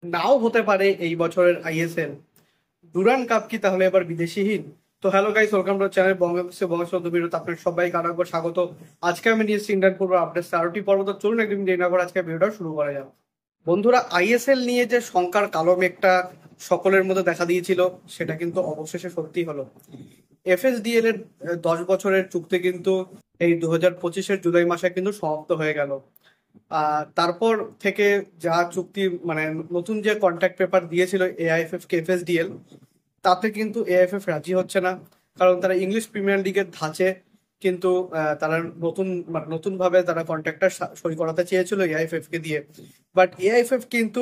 নাও হতে পারে এই বছরের আইএসএল। ডুরান্ড কাপ কি তাহলে এবার বিদেশিহীন? তো hello guys, welcome to channel Bangabandhu বিরত আপনার সবাইকে আরো একবার স্বাগত। আজকে আমি নিয়ে এসেছি ইন্ডিয়ান ফুটবল আপডেট 13টি পর্ব। তো চলুন একদিন দেরি না করে আজকে ভিডিওটা শুরু করা যাক। বন্ধুরা, আইএসএল নিয়ে যে শঙ্কার কালো মেঘটা সকলের মধ্যে দেখা দিয়েছিল, সেটা কিন্তু অবশেষে সত্যি হলো। এফএসডিএল এর 10 বছরের চুক্তি কিন্তু এই 2025-এর জুলাই মাসে কিন্তু সমাপ্ত হয়ে গেল। তারপর থেকে যা চুক্তি মানে নতুন যে কন্ট্রাক্ট পেপার দিয়েছিল এআইএফএফ কে এফএসডিএল, তাতে কিন্তু এআইএফএফ রাজি হচ্ছে না। কারণ তারা ইংলিশ প্রিমিয়ার লিগের ধাঁচে কিন্তু তারা নতুন ভাবে তারা কন্ট্রাক্টটা সই করাতে চেয়েছিল এআইএফএফ কে দিয়ে। বাট এআইএফএফ কিন্তু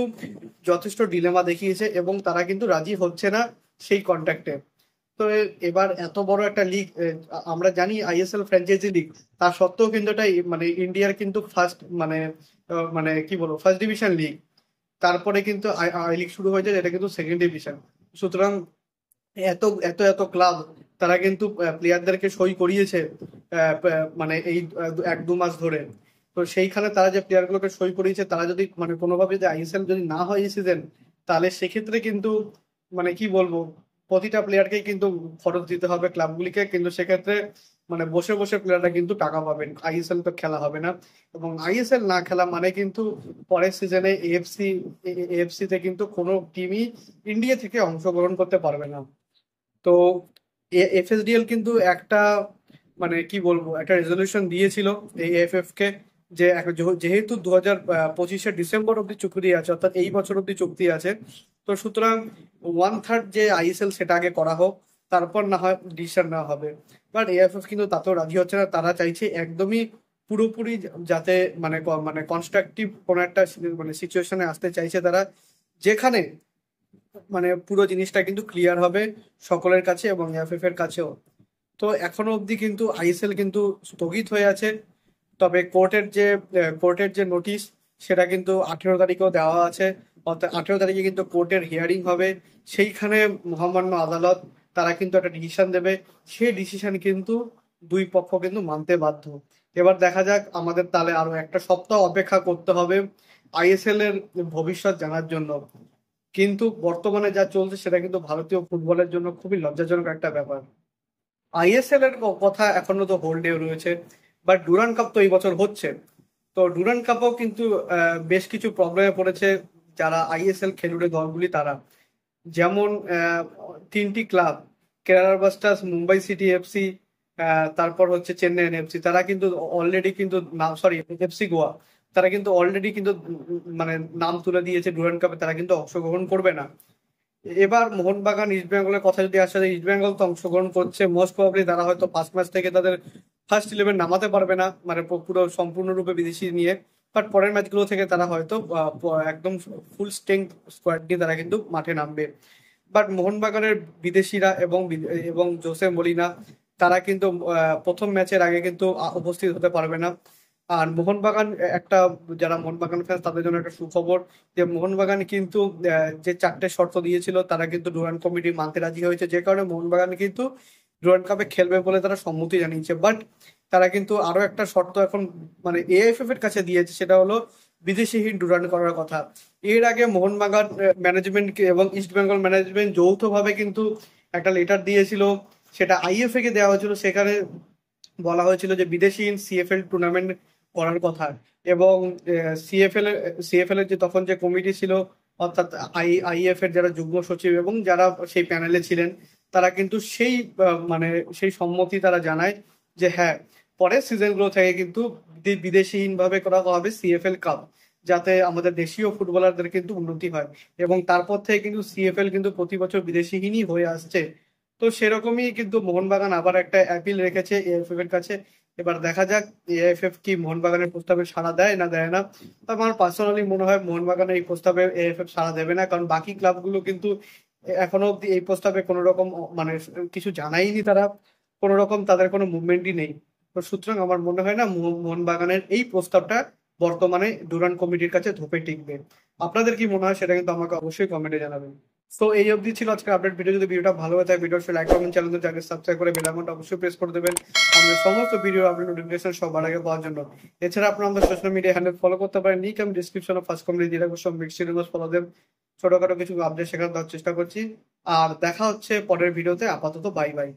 যথেষ্ট ডিলেমা দেখিয়েছে এবং তারা কিন্তু রাজি হচ্ছে না সেই কন্ট্রাক্টে। তো এবার এত বড় একটা লিগ, আমরা জানি আইএসএল ফ্র্যাঞ্চাইজি লিগ, তা সত্ত্বেও কিন্তু এটা মানে ইন্ডিয়ার কিন্তু ফার্স্ট মানে কি বলবো ফার্স্ট ডিভিশন লিগ। তারপরে কিন্তু আই লিগ শুরু হয়েছে, যেটা কিন্তু সেকেন্ড ডিভিশন। সুতরাং এত এত এত ক্লাব তারা কিন্তু প্লেয়ারদেরকে সই করিয়েছে মানে এই 1-2 মাস ধরে। তো সেইখানে তারা যে প্লেয়ার গুলোকে সই করিয়েছে, তারা যদি মানে কোনোভাবে যদি আইএসএল যদি না হয় এই সিজন, তাহলে সেক্ষেত্রে কিন্তু মানে কি বলবো, প্রতিটা প্লেয়ারকেই কিন্তু খরচ দিতে হবে ক্লাবগুলিকে। কিন্তু সেক্ষেত্রে মানে বসে বসে প্লেয়াররা কিন্তু টাকা পাবেন, আইএসএল তো খেলা হবে না। এবং আইএসএল না খেলা মানে কিন্তু পরের সিজনে এএফসি তে কিন্তু কোনো টিমই ইন্ডিয়া থেকে অংশগ্রহণ করতে পারবে না। তো এফএসডিএল কিন্তু একটা মানে কি বলবো একটা রেজলিউশন দিয়েছিল এই এফএফ কে, যে যেহেতু 2025-এর ডিসেম্বর অব্দি চুক্তি আছে, অর্থাৎ এই বছর অব্দি চুক্তি আছে, তো সুতরাং 1/3 যে আইএসএল সেটা আগে করা হোক, তারপর না হয় ডিসিশন নেওয়া হবে। বাট এএফএফ কিন্তু তাতেও রাজি হচ্ছে না। তারা চাইছে একদমই পুরোপুরি যাতে মানে মানে কনস্ট্রাকটিভ কোন একটা মানে সিচুয়েশনে আসতে চাইছে তারা, যেখানে মানে পুরো জিনিসটা কিন্তু ক্লিয়ার হবে সকলের কাছে এবং এফএফ এর কাছেও। তো এখনো অবধি কিন্তু আইএসএল কিন্তু স্থগিত হয়ে আছে। তবে কোর্টের যে নোটিশ, সেটা কিন্তু 18 তারিখেও দেওয়া আছে। অর্থাৎ 18 তারিখে কিন্তু কোর্টের হিয়ারিং হবে। সেইখানে মহামান্য আদালত তারা কিন্তু একটা ডিসিশন দেবে। সেই ডিসিশন কিন্তু দুই পক্ষ কিন্তু মানতে বাধ্য। এবার দেখা যাক, আমাদের তাহলে আরো একটা সপ্তাহ অপেক্ষা করতে হবে আইএসএল এর ভবিষ্যৎ জানার জন্য। কিন্তু বর্তমানে যা চলছে সেটা কিন্তু ভারতীয় ফুটবলের জন্য খুবই লজ্জাজনক একটা ব্যাপার। আইএসএল এর কথা এখনো তো হোল্ডে রয়েছে, বাট ডুরান্ড কাপ তো এই বছর হচ্ছে। তো ডুরান্ড কাপও কিন্তু বেশ কিছু প্রবলেমে পড়েছে যারা আইএসএল খেলুড়ে দলগুলি তারা। যেমন 3টি club, Kerala Blasters, Mumbai city FC, তারপর হচ্ছে চেন্নাই এফসি, তারা কিন্তু অলরেডি কিন্তু নাম সরি এফসি গোয়া, তারা কিন্তু অলরেডি কিন্তু মানে নাম তুলে দিয়েছে ডুরান্ড কাপে, তারা কিন্তু অংশগ্রহণ করবে না। এবার মোহনবাগান ইস্ট বেঙ্গলের কথা যদি আসে, ইস্ট বেঙ্গল তো অংশগ্রহণ করছে, মোস্ট প্রবাবলি তারা হয়তো ফার্স্ট ম্যাচ থেকে তাদের ফার্স্ট ইলেভেন নামাতে পারবে না, মানে পুরো সম্পূর্ণরূপে বিদেশি নিয়ে। বাট পরের ম্যাচগুলো থেকে তারা হয়তো একদম ফুল স্ট্রেংথ স্কোয়াড নিয়ে তারা কিন্তু মাঠে নামবে। বাট মোহনবাগানের বিদেশিরা এবং জোসে মলিনা, তারা কিন্তু প্রথম ম্যাচের আগে কিন্তু উপস্থিত হতে পারবে না। আর মোহনবাগান একটা, যারা মোহনবাগান ফ্যান্স তাদের জন্য একটা সুখবর, যে মোহনবাগান কিন্তু যে 4টে শর্ত দিয়েছিল তারা কিন্তু ডুরান্ড কমিটি মানতে রাজি হয়েছে, যে কারণে মোহনবাগান কিন্তু ডুরান্ড কাপে খেলবে বলে তারা সম্মতি জানিয়েছে। বাট তারা কিন্তু আরো একটা শর্ত এখন মানে এএফএফ এর কাছে দিয়েছে, সেটা হলো বিদেশিহীন ডুরান্ড করার কথা। এর আগে মোহনবাগান ম্যানেজমেন্ট এবং ইস্ট বেঙ্গল ম্যানেজমেন্ট যৌথভাবে কিন্তু একটা লেটার দিয়েছিল, সেটা আইএফএ কে দেওয়া হয়েছিল। সেখানে বলা হয়েছিল যে বিদেশিহীন সিএফএল টুর্নামেন্ট করার কথা। এবং সিএফএল এর যে তখন যে কমিটি ছিল, অর্থাৎ আইএফ এর যারা যুগ্ম সচিব এবং যারা সেই প্যানেলে ছিলেন, তারা কিন্তু সেই মানে সেই সম্মতি তারা জানায় যে হ্যাঁ, পরের সিজন গুলো থেকে কিন্তু বিদেশিহীন ভাবে করা হবে সিএফএল কাপ, যাতে আমাদের দেশীয় ফুটবলারদের কিন্তু উন্নতি হয়। এবং তারপর থেকে কিন্তু সিএফএল কিন্তু প্রতি বছর বিদেশিহীনই হয়ে আসছে। তো সেরকমই কিন্তু মোহনবাগান আবার একটা অ্যাপিল রেখেছে এএফএফ এর কাছে। এবার দেখা যাক এএফএফ কি মোহনবাগানের প্রস্তাবে সাড়া দেয় না দেয় না। তো আমার পার্সোনালি মনে হয় মোহনবাগানের এই প্রস্তাবে এএফএফ সাড়া দেবে না, কারণ বাকি ক্লাবগুলো কিন্তু এখনো অব্দি এই প্রস্তাবে কোনো রকম মানে কিছু জানায়নি তারা, কোনো রকম তাদের কোনো মুভমেন্টই নেই। তো সুতরাং আমার মনে হয় না মোহনবাগানের এই প্রস্তাবটা বর্তমানে ডুরান্ড কমিটির কাছে ধোপে টিকবে। আপনাদের কি মনে হয় সেটা কিন্তু আমাকে অবশ্যই কমেন্টে জানাবেন। তো এই অবধি ছিল আজকের আপডেট ভিডিও। যদি ভিডিওটা ভালো হয়ে থাকে, ভিডিওটা লাইক করবেন, চ্যানেল সাবস্ক্রাইব করে বেল আইকনটা অবশ্যই প্রেস করে দেবেন আমাদের সমস্ত ভিডিও আপডেট নোটিফিকেশন সবার আগে পাওয়ার জন্য। এছাড়া আপনারা আমাদের সোশ্যাল মিডিয়া হ্যান্ডেল ফলো করতে পারেন, লিংক আমি ডিসক্রিপশনে ফার্স্ট কমেন্টে দিয়ে রাখবো, সব মিক্সড ফলো দেন। ছোটখাটো কিছু আপডেট সেখানে দেওয়ার চেষ্টা করছি। আর দেখা হচ্ছে পরের ভিডিওতে। আপাতত বাই বাই।